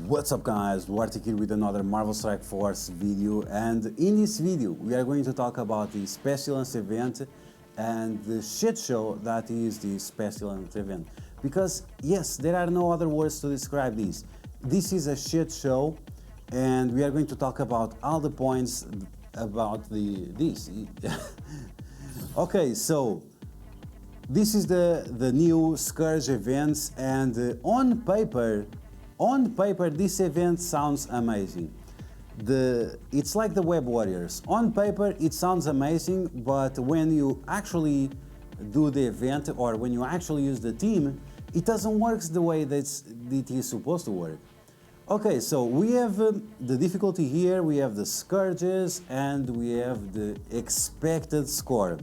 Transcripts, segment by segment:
What's up guys, DuArktik here with another Marvel Strike Force video, and in this video we are going to talk about the Pestilence event and the shit show that is the Pestilence event. Because yes, there are no other words to describe this. This is a shit show and we are going to talk about all the points about this. Okay, so this is the new Scourge events, and on paper this event sounds amazing. It's like the Web Warriors. On paper it sounds amazing, but when you actually do the event or when you actually use the team, it doesn't work the way that it is supposed to work. Okay, so we have the difficulty here, we have the Scourges, and we have the expected score.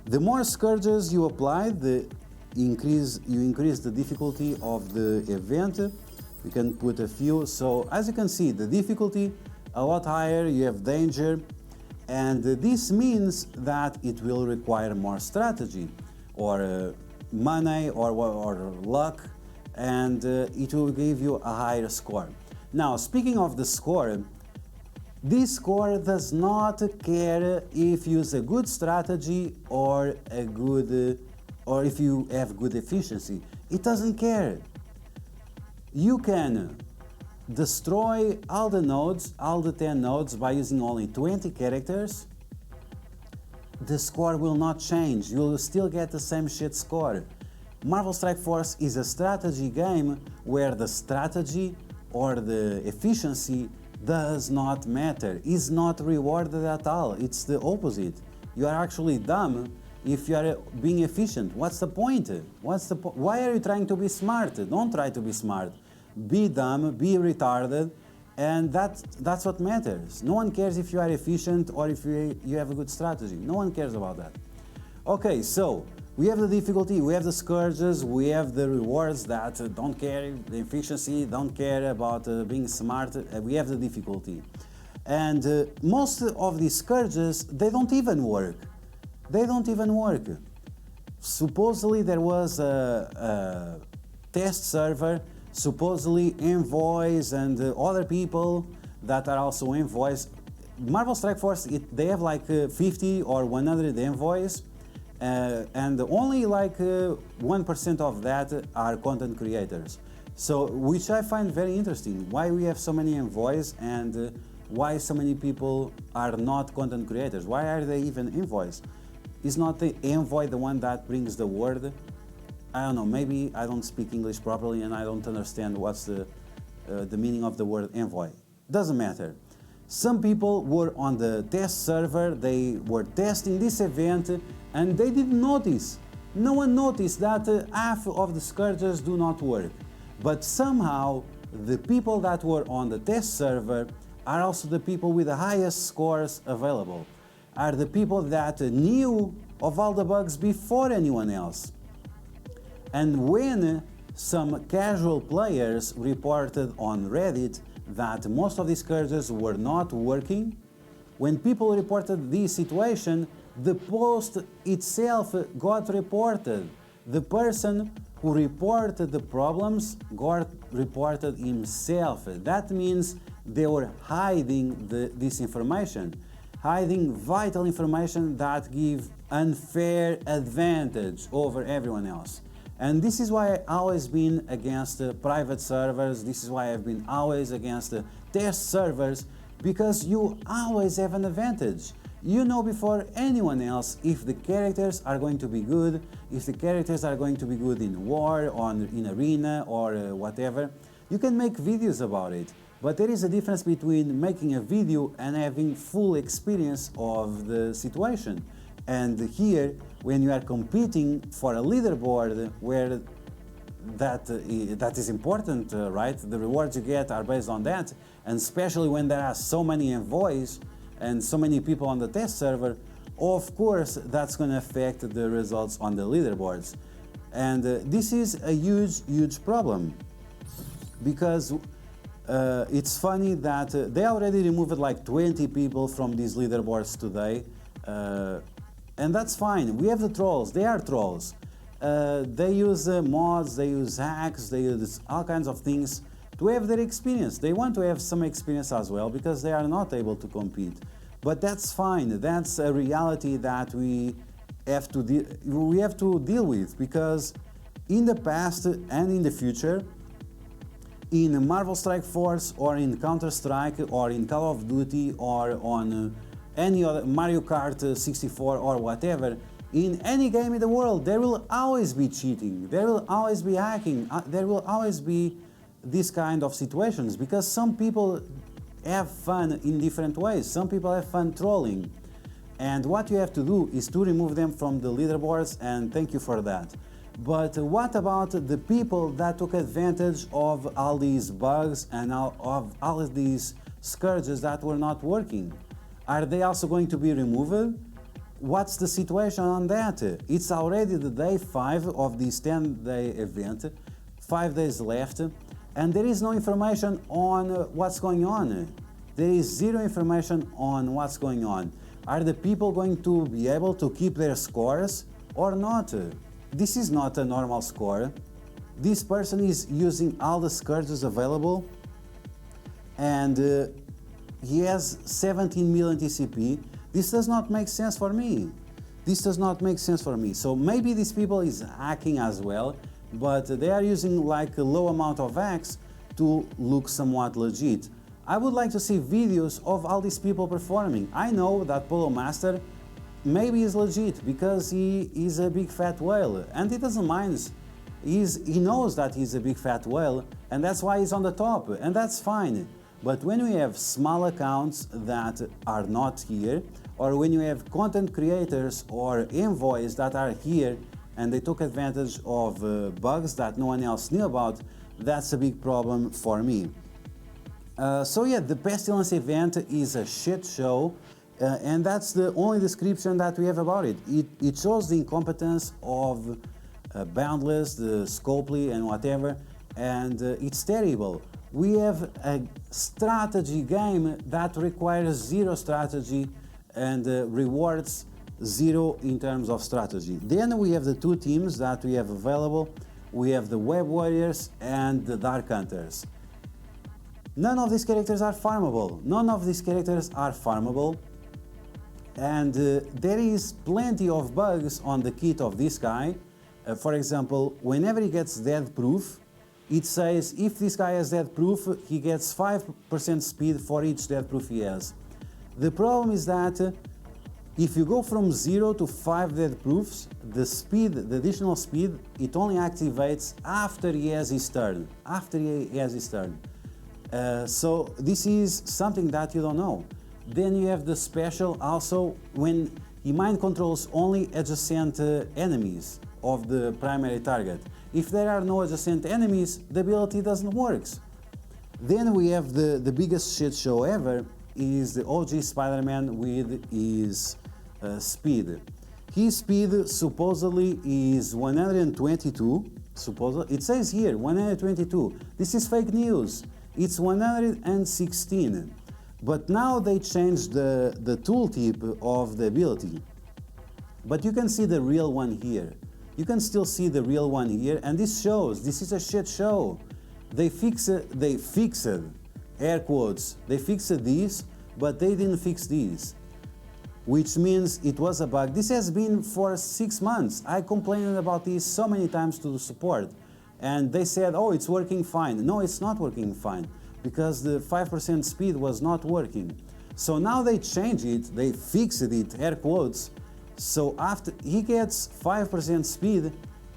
The more Scourges you apply, you increase the difficulty of the event. We can put a few. So as you can see, the difficulty a lot higher, you have danger, and this means that it will require more strategy or money or luck, and it will give you a higher score. Now, speaking of the score, this score does not care if you use a good strategy or if you have good efficiency. It doesn't care. You can destroy all the nodes, all the 10 nodes, by using only 20 characters. The score will not change. You will still get the same shit score. Marvel Strike Force is a strategy game where the strategy or the efficiency does not matter, is not rewarded at all. It's the opposite. You are actually dumb if you are being efficient. What's the point? Why are you trying to be smart? Don't try to be smart. Be dumb, be retarded, and that's what matters. No one cares if you are efficient or if you have a good strategy. No one cares about that. Okay, so we have the difficulty, we have the Scourges, we have the rewards that don't care, the efficiency, don't care about being smart. We have the difficulty. And most of these Scourges, they don't even work. They don't even work. Supposedly there was a test server, supposedly envoys and other people that are also envoys. Marvel Strike Force, they have like 50 or 100 envoys, and only like 1% of that are content creators. So, which I find very interesting, why we have so many envoys and why so many people are not content creators. Why are they even envoys? Is not the envoy the one that brings the word? I don't know, maybe I don't speak English properly and I don't understand what's the meaning of the word envoy. Doesn't matter. Some people were on the test server, they were testing this event, and they didn't notice. No one noticed that half of the Scourges do not work. But somehow, the people that were on the test server are also the people with the highest scores available, are the people that knew of all the bugs before anyone else. And when some casual players reported on Reddit that most of these Scourges were not working, when people reported this situation, the post itself got reported. The person who reported the problems got reported himself. That means they were hiding this information, hiding vital information that give unfair advantage over everyone else. And this is why I've always been against private servers, this is why I've been always against test servers, because you always have an advantage. You know before anyone else if the characters are going to be good, if the characters are going to be good in war, in arena, or whatever. You can make videos about it, but there is a difference between making a video and having full experience of the situation. And here, when you are competing for a leaderboard where that is important, right? The rewards you get are based on that, and especially when there are so many envoys and so many people on the test server, of course that's going to affect the results on the leaderboards. And this is a huge problem, because it's funny that they already removed like 20 people from these leaderboards today. And that's fine. We have the trolls. They are trolls. They use mods, they use hacks, they use all kinds of things to have their experience. They want to have some experience as well because they are not able to compete. But that's fine. That's a reality that we have to deal with, because in the past and in the future, in Marvel Strike Force or in Counter-Strike or in Call of Duty or on any other Mario Kart 64 or whatever, in any game in the world, there will always be cheating, there will always be hacking, there will always be this kind of situations, because some people have fun in different ways. Some people have fun trolling, and what you have to do is to remove them from the leaderboards, and thank you for that. But what about the people that took advantage of all these bugs and of all of these scourges that were not working? Are they also going to be removed? What's the situation on that? It's already the day 5 of this 10-day event, 5 days left, and there is no information on what's going on. There is zero information on what's going on. Are the people going to be able to keep their scores or not? This is not a normal score. This person is using all the scourges available, and he has 17 million TCP. This does not make sense for me. This does not make sense for me. So maybe these people is hacking as well, but they are using like a low amount of hacks to look somewhat legit. I would like to see videos of all these people performing. I know that Polo Master maybe is legit because he is a big fat whale and he doesn't mind. He knows that he's a big fat whale, and that's why he's on the top, and that's fine. But when we have small accounts that are not here, or when you have content creators or envoys that are here and they took advantage of bugs that no one else knew about, that's a big problem for me. So yeah, the Pestilence event is a shit show, and that's the only description that we have about it. It shows the incompetence of Boundless, the Scopely and whatever, and it's terrible. We have a strategy game that requires zero strategy and rewards zero in terms of strategy. Then we have the two teams that we have available. We have the Web Warriors and the Dark Hunters. None of these characters are farmable. None of these characters are farmable. And there is plenty of bugs on the kit of this guy. For example, whenever he gets death proof, it says if this guy has death proof, he gets 5% speed for each death proof he has. The problem is that if you go from 0 to 5 death proofs, the speed, the additional speed, it only activates after he has his turn. After he has his turn. So this is something that you don't know. Then you have the special also when he mind controls only adjacent enemies of the primary target. If there are no adjacent enemies, the ability doesn't work. Then we have the biggest shit show ever, is the OG Spider-Man with his speed. His speed supposedly is 122, it says here 122. This is fake news. It's 116. But now they changed the tooltip of the ability. But you can see the real one here. You can still see the real one here, and this shows, this is a shit show. They fixed, air quotes, they fixed these, but they didn't fix these. Which means it was a bug. This has been for 6 months. I complained about this so many times to the support. And they said, oh, it's working fine. No, it's not working fine, because the 5% speed was not working. So now they changed it, they fixed it, air quotes. So after he gets 5% speed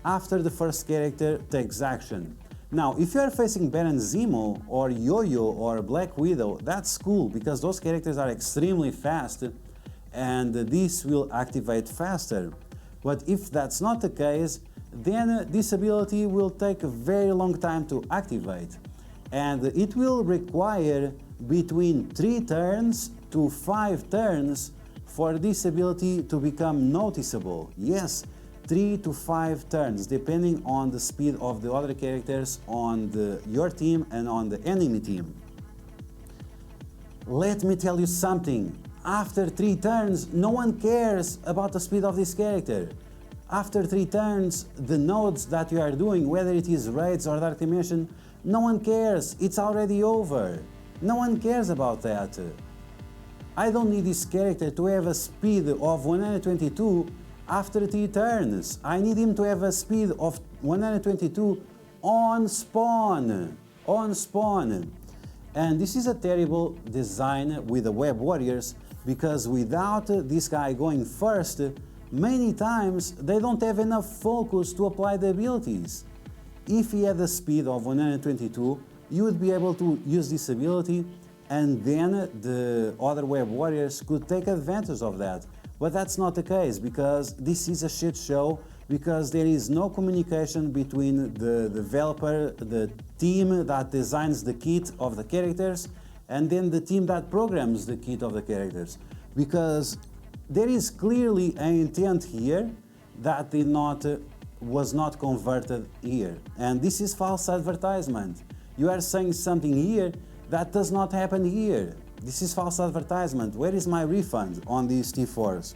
after the first character takes action. Now, if you are facing Baron Zemo or Yo-Yo or Black Widow, that's cool because those characters are extremely fast and this will activate faster. But if that's not the case, then this ability will take a very long time to activate. And it will require between 3 turns to 5 turns for this ability to become noticeable. Yes, 3 to 5 turns, depending on the speed of the other characters on your team and on the enemy team. Let me tell you something. After 3 turns, no one cares about the speed of this character. After 3 turns, the nodes that you are doing, whether it is raids or Dark Dimension, No one cares, it's already over. No one cares about that. I don't need this character to have a speed of 122 after 3 turns. I need him to have a speed of 122 on spawn. On spawn. And this is a terrible design with the web warriors, because without this guy going first, many times they don't have enough focus to apply the abilities. If he had a speed of 122, you would be able to use this ability, and then the other web warriors could take advantage of that. But that's not the case, because this is a shit show, because there is no communication between the developer, the team that designs the kit of the characters, and then the team that programs the kit of the characters. Because there is clearly an intent here that was not converted here. And this is false advertisement. You are saying something here that does not happen here. This is false advertisement. Where is my refund on these T4s?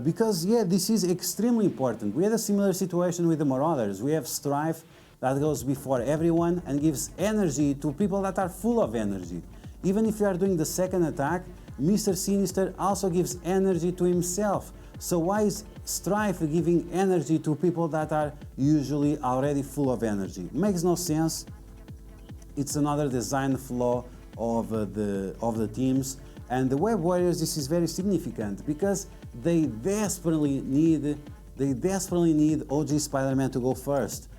Because yeah, this is extremely important. We had a similar situation with the Marauders. We have Strife that goes before everyone and gives energy to people that are full of energy. Even if you are doing the second attack, Mr. Sinister also gives energy to himself. So why is Strife giving energy to people that are usually already full of energy? Makes no sense. It's another design flaw of the teams. And the Web Warriors, this is very significant, because they desperately need OG Spider-Man to go first.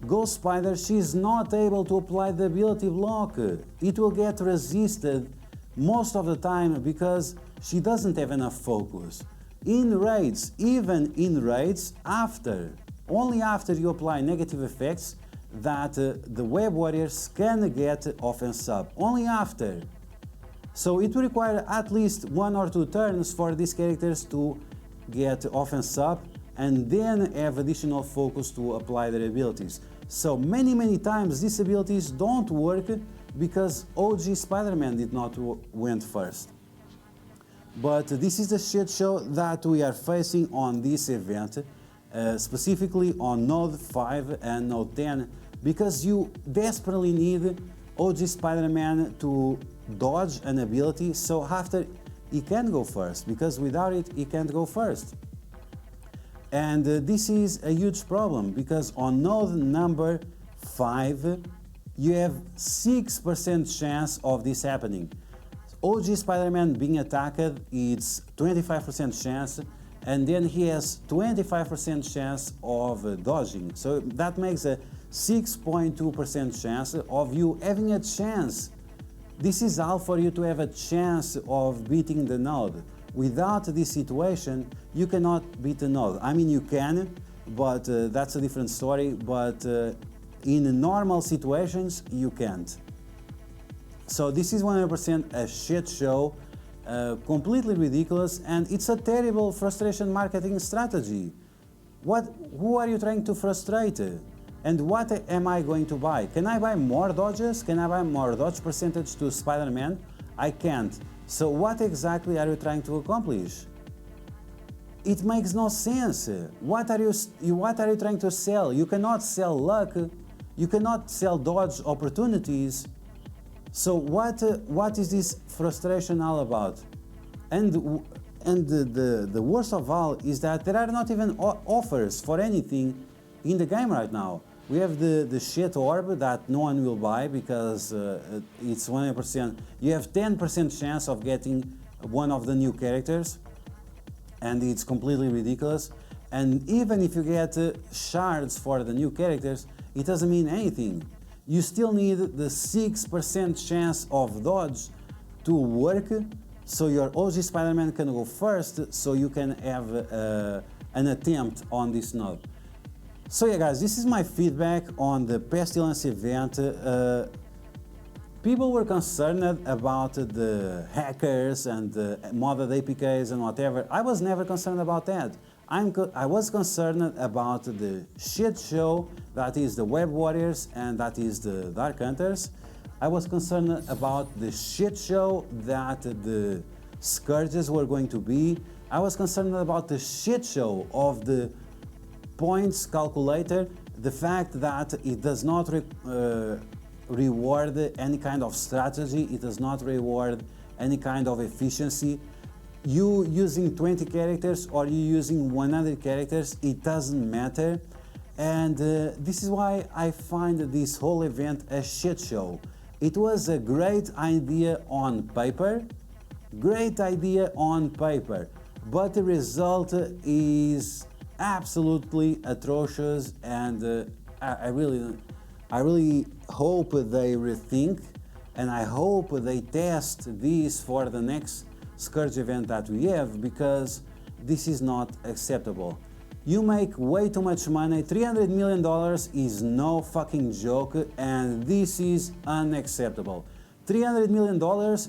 Ghost Spider, she's not able to apply the ability block. It will get resisted most of the time because she doesn't have enough focus. In raids, even in raids, only after you apply negative effects, that the Web Warriors can get offense up. Only after. So it will require at least 1 or 2 turns for these characters to get offense up and then have additional focus to apply their abilities. So many times these abilities don't work because OG Spider-Man did not went first. But this is the shit show that we are facing on this event, specifically on Node 5 and Node 10, because you desperately need OG Spider-Man to dodge an ability, so after he can go first, because without it he can't go first. And this is a huge problem, because on node number 5 you have 6% chance of this happening. OG Spider-Man being attacked, it's 25% chance, and then he has 25% chance of dodging. So that makes a 6.2% chance of you having a chance. This is all for you to have a chance of beating the node. Without this situation, you cannot beat the node. I mean, you can, but that's a different story. But in normal situations, you can't. So this is 100% a shit show, completely ridiculous, and it's a terrible frustration marketing strategy. Who are you trying to frustrate? And what am I going to buy? Can I buy more dodges? Can I buy more dodge percentage to Spider-Man? I can't. So what exactly are you trying to accomplish? It makes no sense. What are you trying to sell? You cannot sell luck. You cannot sell dodge opportunities. So what is this frustration all about? And the worst of all is that there are not even offers for anything in the game right now. We have the shit orb that no one will buy because it's 100%. You have 10% chance of getting one of the new characters, and it's completely ridiculous. And even if you get shards for the new characters, it doesn't mean anything. You still need the 6% chance of dodge to work, so your OG Spider-Man can go first, so you can have an attempt on this node. So yeah guys, this is my feedback on the Pestilence event. People were concerned about the hackers and the modded APKs and whatever. I was never concerned about that. I was concerned about the shit show that is the Web Warriors and that is the Dark Hunters. I was concerned about the shit show that the Scourges were going to be. I was concerned about the shit show of the points calculator the fact that it does not reward any kind of strategy, it does not reward any kind of efficiency. You using 20 characters or you using 100 characters, it doesn't matter. And this is why I find this whole event a shit show. It was a great idea on paper, but the result is absolutely atrocious, and I really hope they rethink, and I hope they test this for the next Scourge event that we have, because this is not acceptable. You make way too much money. $300 million is no fucking joke, and this is unacceptable. $300 million,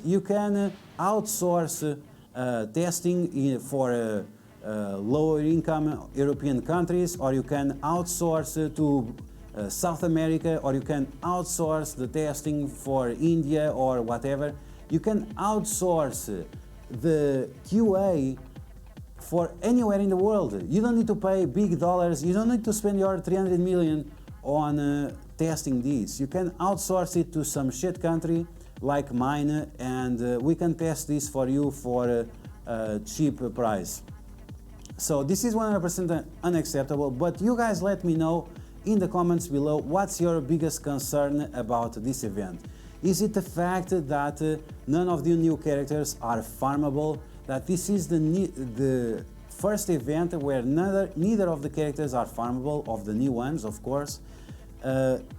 you can outsource testing for lower income European countries, or you can outsource to South America, or you can outsource the testing for India or whatever. You can outsource the QA for anywhere in the world. You don't need to pay big dollars, you don't need to spend your 300 million on testing this. You can outsource it to some shit country like mine, and we can test this for you for a cheap price. So this is 100% unacceptable, but you guys let me know in the comments below what's your biggest concern about this event. Is it the fact that none of the new characters are farmable? That this is the first event where neither of the characters are farmable, of the new ones, of course.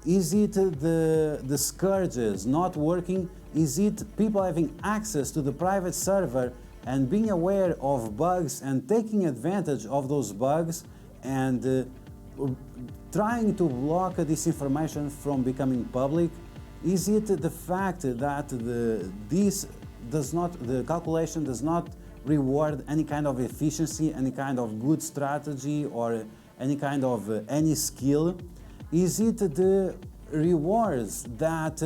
Is it the scourges not working? Is it people having access to the private server and being aware of bugs and taking advantage of those bugs and trying to block this information from becoming public? Is it the fact that the calculation does not reward any kind of efficiency, any kind of good strategy, or any kind of any skill? Is it the rewards that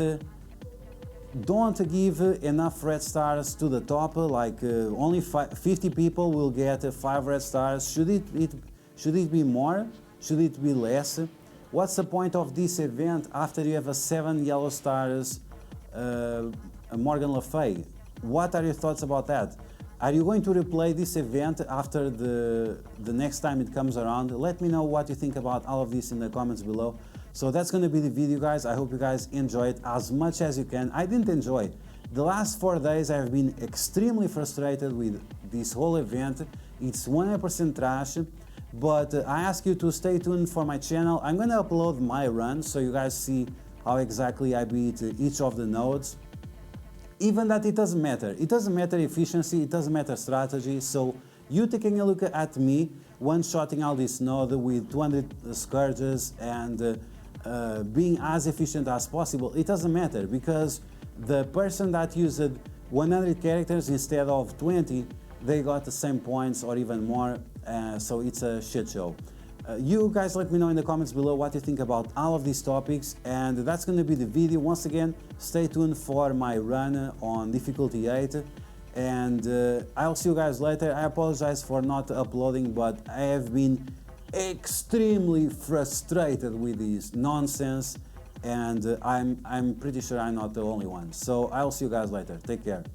don't give enough red stars to the top, like only 50 people will get 5 red stars? Should it be more? Should it be less? What's the point of this event after you have a 7 yellow stars Morgan Le Fay? What are your thoughts about that? Are you going to replay this event after the next time it comes around? Let me know what you think about all of this in the comments below. So that's going to be the video, guys. I hope you guys enjoy it as much as you can. I didn't enjoy it. The last 4 days I've been extremely frustrated with this whole event. It's 100% trash. But I ask you to stay tuned for my channel. I'm going to upload my run so you guys see how exactly I beat each of the nodes. Even that, it doesn't matter. It doesn't matter efficiency, it doesn't matter strategy. So you taking a look at me one-shotting all this node with 200 scourges and being as efficient as possible, it doesn't matter, because the person that used 100 characters instead of 20, they got the same points or even more. So it's a shit show. You guys let me know in the comments below what you think about all of these topics, and that's going to be the video. Once again, stay tuned for my run on difficulty 8, and I'll see you guys later. I apologize for not uploading, but I have been extremely frustrated with this nonsense, and I'm pretty sure I'm not the only one. So I'll see you guys later. Take care.